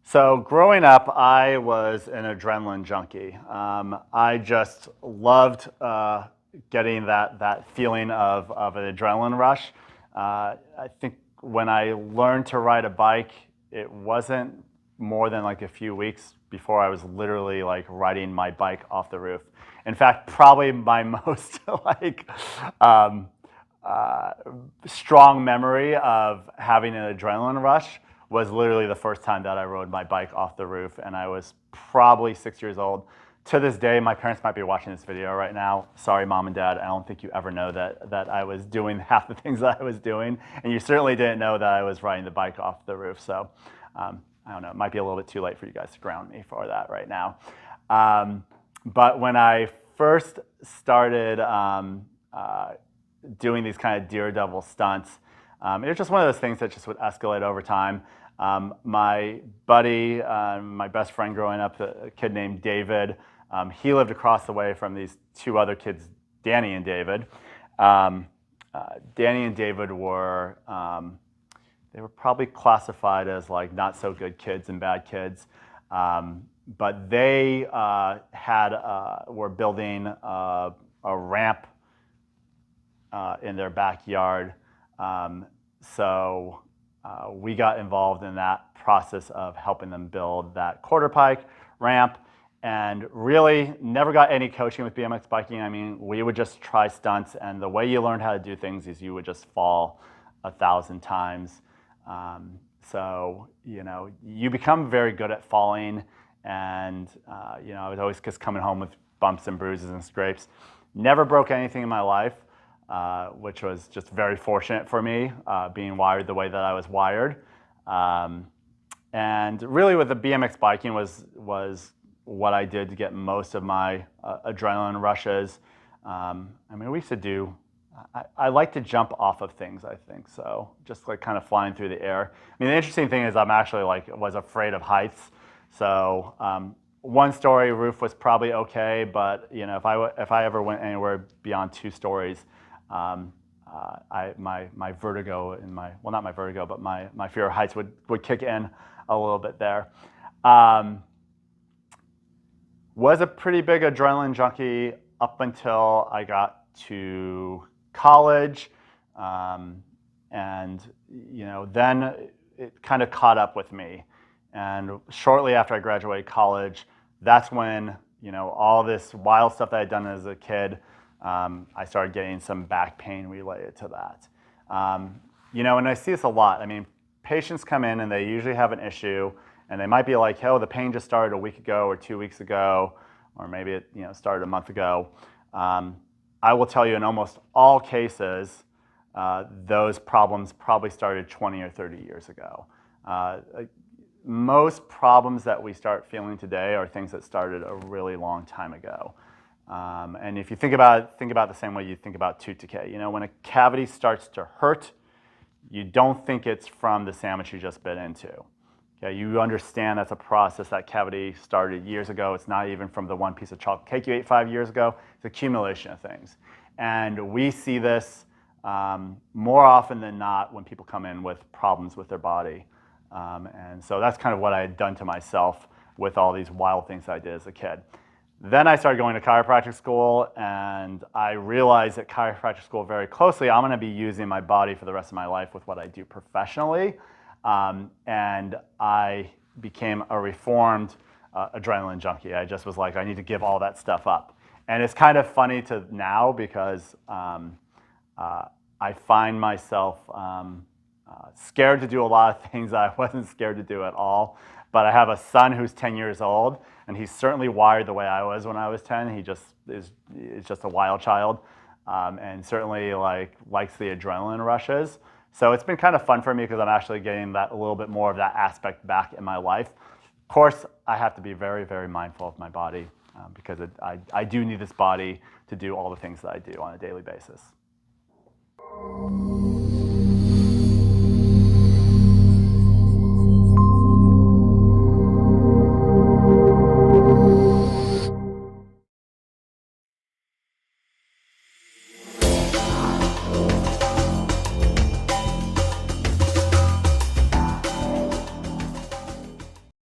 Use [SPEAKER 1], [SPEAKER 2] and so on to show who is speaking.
[SPEAKER 1] So growing up, I was an adrenaline junkie. I just loved getting that feeling of an adrenaline rush. I think when I learned to ride a bike, it wasn't more than like a few weeks before I was literally like riding my bike off the roof. In fact, probably my most um, uh, strong memory of having an adrenaline rush was literally the first time that I rode my bike off the roof, and I was probably 6 years old. To this day, my parents might be watching this video right now. Sorry, Mom and Dad, I don't think you ever know that I was doing half the things that I was doing, and you certainly didn't know that I was riding the bike off the roof. So I don't know, it might be a little bit too late for you guys to ground me for that right now. But when I first started doing these kind of daredevil stunts, it was just one of those things that just would escalate over time. My buddy, my best friend growing up, a kid named David, he lived across the way from these two other kids, Danny and David. Danny and David were, they were probably classified as like not so good kids and bad kids. But they were building a ramp in their backyard. So we got involved in that process of helping them build that quarter pike ramp, and really never got any coaching with BMX biking. I mean, we would just try stunts, and the way you learned how to do things is you would just fall 1,000 times. So, you know, you become very good at falling, and, you know, I was always just coming home with bumps and bruises and scrapes. Never broke anything in my life. Which was just very fortunate for me, being wired the way that I was wired. And really with the BMX biking was what I did to get most of my adrenaline rushes. I mean, we used to do, I like to jump off of things, I think, so just like kind of flying through the air. I mean, the interesting thing is I'm actually was afraid of heights. So one story roof was probably okay, but you know, if I ever went anywhere beyond 2 stories, my vertigo and well, not my vertigo, but my fear of heights would kick in a little bit there. Was a pretty big adrenaline junkie up until I got to college, and you know, then it kind of caught up with me. And shortly after I graduated college, that's when, you know, all this wild stuff that I'd done as a kid, I started getting some back pain related to that. You know, and I see this a lot. I mean, patients come in and they usually have an issue, and they might be like, oh, the pain just started a week ago or 2 weeks ago, or maybe it, you know, started a month ago. I will tell you, in almost all cases, those problems probably started 20 or 30 years ago. Most problems that we start feeling today are things that started a really long time ago. And if you think about the same way you think about tooth decay. You know, when a cavity starts to hurt, you don't think it's from the sandwich you just bit into. Okay, you understand that's a process. That cavity started years ago. It's not even from the one piece of chocolate cake you ate 5 years ago. It's accumulation of things. And we see this more often than not when people come in with problems with their body. And so that's kind of what I had done to myself with all these wild things I did as a kid. Then I started going to chiropractic school, and I realized at chiropractic school very closely, I'm going to be using my body for the rest of my life with what I do professionally. And I became a reformed adrenaline junkie. I just was like, I need to give all that stuff up. And it's kind of funny to now because I find myself scared to do a lot of things that I wasn't scared to do at all. But I have a son who's 10 years old, and he's certainly wired the way I was when I was 10. He just is just a wild child, and certainly likes the adrenaline rushes. So it's been kind of fun for me because I'm actually getting that a little bit more of that aspect back in my life. Of course, I have to be very, very mindful of my body because I do need this body to do all the things that I do on a daily basis.